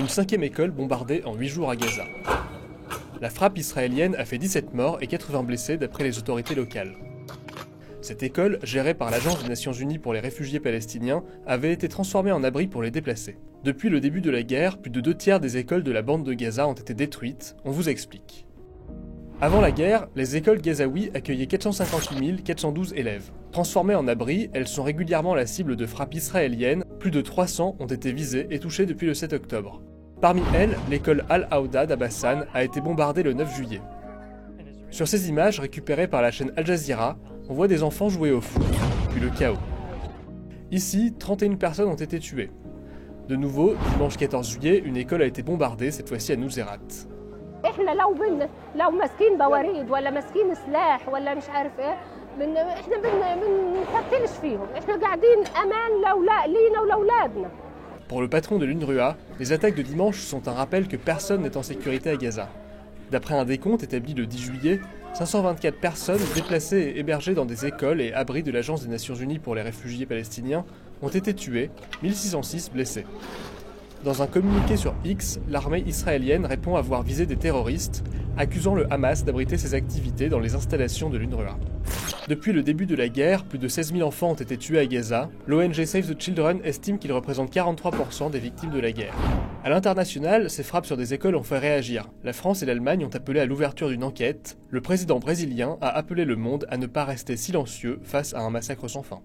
une 5e école bombardée en 8 jours à Gaza. La frappe israélienne a fait 17 morts et 80 blessés d'après les autorités locales. Cette école, gérée par l'Agence des Nations Unies pour les réfugiés palestiniens, avait été transformée en abri pour les déplacés. Depuis le début de la guerre, plus de 2/3 des écoles de la bande de Gaza ont été détruites, on vous explique. Avant la guerre, les écoles gazaouis accueillaient 458 412 élèves. Transformées en abris, elles sont régulièrement la cible de frappes israéliennes, plus de 300 ont été visées et touchées depuis le 7 octobre. Parmi elles, l'école Al-Aouda d'Abassan a été bombardée le 9 juillet. Sur ces images récupérées par la chaîne Al Jazeera, on voit des enfants jouer au foot, puis le chaos. Ici, 31 personnes ont été tuées. De nouveau, dimanche 14 juillet, une école a été bombardée, cette fois-ci à Nuseirat. احنا لو ماسكين بواريد ولا ماسكين سلاح ولا مش عارف ايه احنا بنفتلش فيهم احنا قاعدين امان لينا ولاولادنا. Pour le patron de l'UNRWA, les attaques de dimanche sont un rappel que personne n'est en sécurité à Gaza. D'après un décompte établi le 10 juillet, 524 personnes déplacées et hébergées dans des écoles et abris de l'Agence des Nations Unies pour les réfugiés palestiniens ont été tuées, 1606 blessés. Dans un communiqué sur X, l'armée israélienne répond avoir visé des terroristes, accusant le Hamas d'abriter ses activités dans les installations de l'UNRWA. Depuis le début de la guerre, plus de 16 000 enfants ont été tués à Gaza. L'ONG Save the Children estime qu'ils représentent 43% des victimes de la guerre. À l'international, ces frappes sur des écoles ont fait réagir. La France et l'Allemagne ont appelé à l'ouverture d'une enquête. Le président brésilien a appelé le monde à ne pas rester silencieux face à un massacre sans fin.